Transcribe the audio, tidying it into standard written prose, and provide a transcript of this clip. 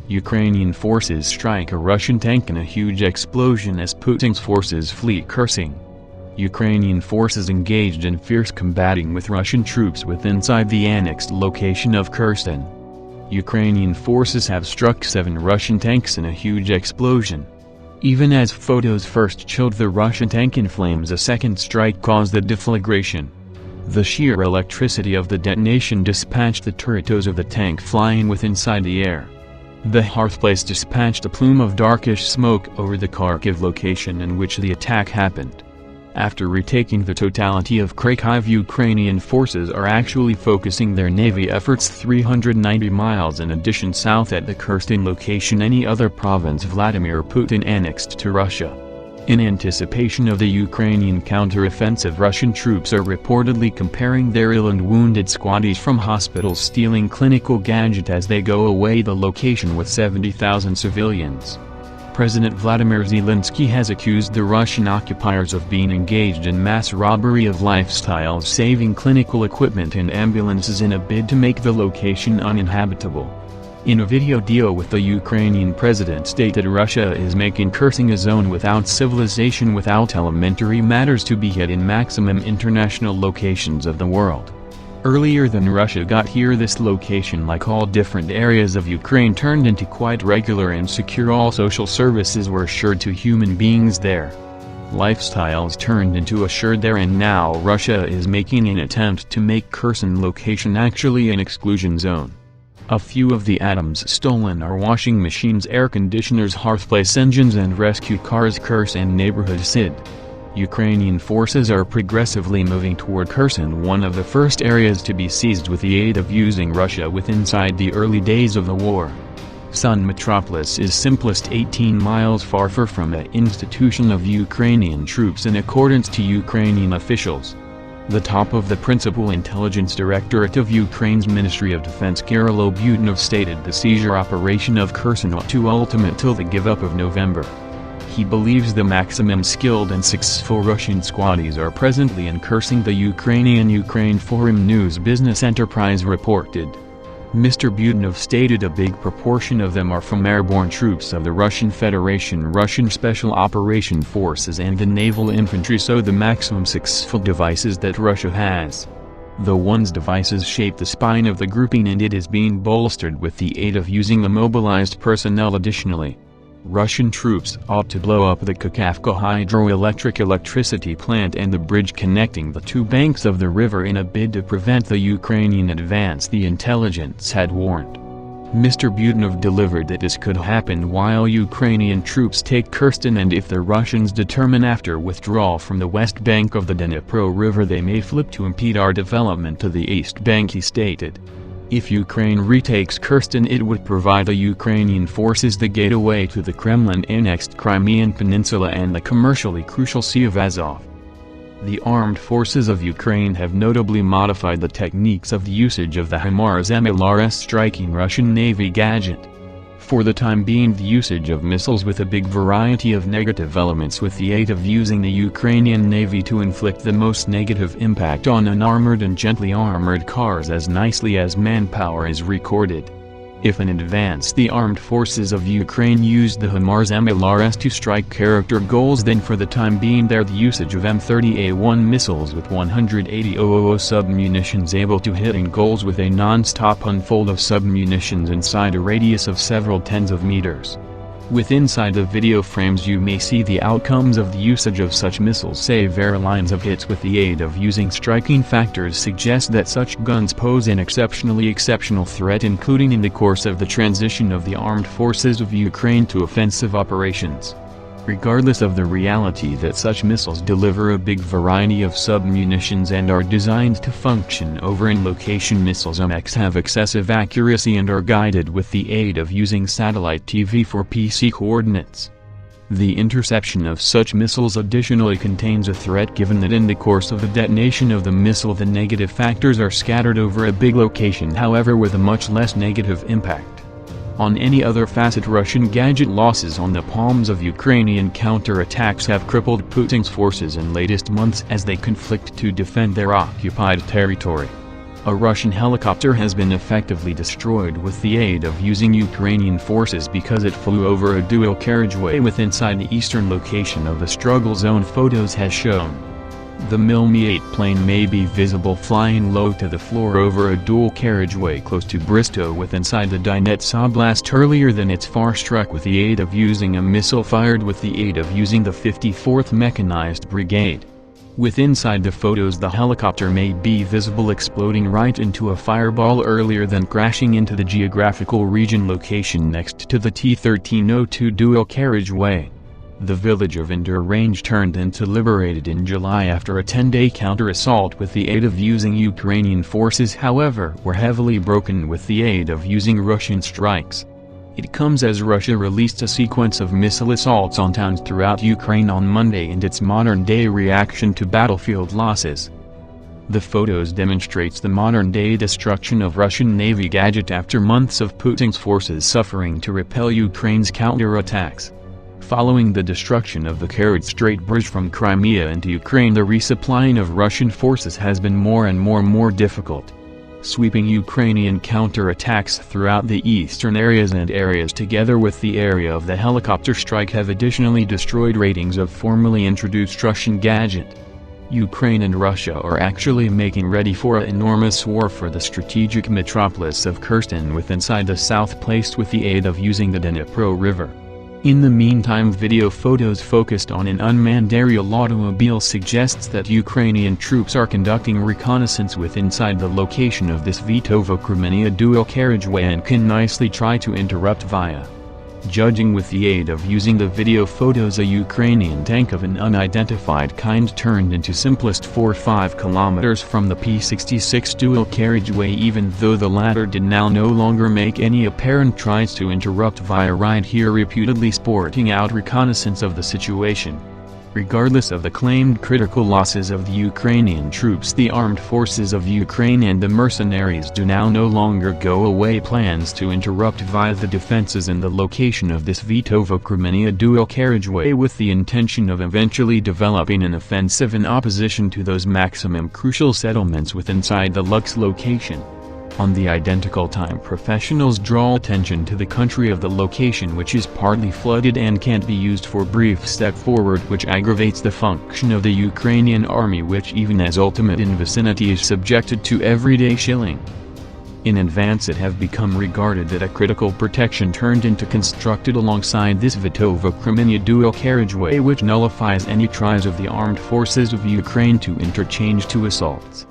Ukrainian forces strike a Russian tank in a huge explosion as Putin's forces flee cursing. Ukrainian forces engaged in fierce combating with Russian troops inside the annexed location of Kherson. Ukrainian forces have struck 7 Russian tanks in a huge explosion. Even as photos first showed the Russian tank in flames, a second strike caused the deflagration. The sheer electricity of the detonation dispatched the turrets of the tank flying inside the air. The hearthplace dispatched a plume of darkish smoke over the Kharkiv location in which the attack happened. After retaking the totality of Kharkiv, Ukrainian forces are actually focusing their navy efforts 390 miles in addition south at the Kherson location, any other province Vladimir Putin annexed to Russia. In anticipation of the Ukrainian counteroffensive, Russian troops are reportedly comparing their ill and wounded squaddies from hospitals stealing clinical gadgets as they go away the location with 70,000 civilians. President Vladimir Zelensky has accused the Russian occupiers of being engaged in mass robbery of lifestyle-saving clinical equipment and ambulances in a bid to make the location uninhabitable. In a video deal with the Ukrainian president stated Russia is making Kherson a zone without civilization, without elementary matters to be hit in maximum international locations of the world. Earlier than Russia got here, this location, like all different areas of Ukraine, turned into quite regular and secure. All social services were assured to human beings there. Lifestyles turned into assured there, and now Russia is making an attempt to make Kherson location actually an exclusion zone. A few of the items stolen are washing machines, air conditioners, hearthplace engines and rescue cars. Kherson neighborhood SID. Ukrainian forces are progressively moving toward Kherson, one of the first areas to be seized with the aid of using Russia inside the early days of the war. Sun Metropolis is simplest 18 miles far from an institution of Ukrainian troops in accordance to Ukrainian officials. The top of the Principal Intelligence Directorate of Ukraine's Ministry of Defense Kirill Putin'S stated the seizure operation of Kherson ought to ultimate till the give-up of November. He believes the maximum skilled and successful Russian squaddies are presently in Kherson, the Ukraine Forum News Business Enterprise reported. Mr. Putin'S stated a big proportion of them are from airborne troops of the Russian Federation, Russian Special Operation Forces and the Naval Infantry, so the maximum successful devices that Russia has. The one's devices shape the spine of the grouping, and it is being bolstered with the aid of using the mobilized personnel. Additionally, Russian troops ought to blow up the Kakhovka hydroelectric electricity plant and the bridge connecting the two banks of the river in a bid to prevent the Ukrainian advance, the intelligence had warned. Mr. Putin'S delivered that this could happen while Ukrainian troops take Kherson, and if the Russians determine after withdrawal from the west bank of the Dnipro River they may flip to impede our development to the east bank, he stated. If Ukraine retakes Kherson, it would provide the Ukrainian forces the gateway to the Kremlin-annexed Crimean Peninsula and the commercially crucial Sea of Azov. The armed forces of Ukraine have notably modified the techniques of the usage of the HIMARS MLRS striking Russian Navy gadget. For the time being, the usage of missiles with a big variety of negative elements with the aid of using the Ukrainian Navy to inflict the most negative impact on unarmored and gently armored cars as nicely as manpower is recorded. If in advance the armed forces of Ukraine used the HIMARS MLRS to strike character goals, then for the time being the usage of M30A1 missiles with 180,000 sub-munitions able to hit in goals with a non-stop unfold of sub-munitions inside a radius of several tens of meters. Inside the video frames you may see the outcomes of the usage of such missiles. Severe lines of hits with the aid of using striking factors suggest that such guns pose an exceptional threat, including in the course of the transition of the armed forces of Ukraine to offensive operations. Regardless of the reality that such missiles deliver a big variety of sub-munitions and are designed to function over in location, missiles MX have excessive accuracy and are guided with the aid of using satellite TV for PC coordinates. The interception of such missiles additionally contains a threat, given that in the course of the detonation of the missile the negative factors are scattered over a big location, however with a much less negative impact. On any other facet, Russian gadget losses on the palms of Ukrainian counterattacks have crippled Putin's forces in latest months as they conflict to defend their occupied territory. A Russian helicopter has been effectively destroyed with the aid of using Ukrainian forces because it flew over a dual carriageway inside the eastern location of the struggle zone, photos has shown. The Mi-8 plane may be visible flying low to the floor over a dual carriageway close to Bristow inside the Donetsk Oblast. Earlier than its far struck with the aid of using a missile fired with the aid of using the 54th Mechanized Brigade. Inside the photos, the helicopter may be visible exploding right into a fireball earlier than crashing into the geographical region location next to the T-1302 dual carriageway. The village of Indur Range turned into liberated in July after a 10-day counter-assault with the aid of using Ukrainian forces, however, were heavily broken with the aid of using Russian strikes. It comes as Russia released a sequence of missile assaults on towns throughout Ukraine on Monday and its modern-day reaction to battlefield losses. The photos demonstrates the modern-day destruction of Russian Navy gadget after months of Putin's forces suffering to repel Ukraine's counterattacks. Following the destruction of the Kerch Strait Bridge from Crimea into Ukraine, the resupplying of Russian forces has been more and more difficult. Sweeping Ukrainian counterattacks throughout the eastern areas together with the area of the helicopter strike have additionally destroyed ratings of formerly introduced Russian gadget. Ukraine and Russia are actually making ready for an enormous war for the strategic metropolis of Kherson inside the south, placed with the aid of using the Dnipro River. In the meantime, video photos focused on an unmanned aerial automobile suggests that Ukrainian troops are conducting reconnaissance inside the location of this Vitovo-Crimea dual carriageway and can nicely try to interrupt via. Judging with the aid of using the video photos, a Ukrainian tank of an unidentified kind turned into simplest 4-5 kilometers from the P-66 dual carriageway, even though the latter did now no longer make any apparent tries to interrupt via right here, reputedly sporting out reconnaissance of the situation. Regardless of the claimed critical losses of the Ukrainian troops, the armed forces of Ukraine and the mercenaries do now no longer go away plans to interrupt via the defenses in the location of this Vitovo-Crimea dual carriageway with the intention of eventually developing an offensive in opposition to those maximum crucial settlements inside the Lux location. On the identical time, professionals draw attention to the country of the location, which is partly flooded and can't be used for brief step forward, which aggravates the function of the Ukrainian army, which even as ultimate in vicinity is subjected to everyday shelling. In advance it have become regarded that a critical protection turned into constructed alongside this Vitovo-Crimea dual carriageway, which nullifies any tries of the armed forces of Ukraine to interchange two assaults.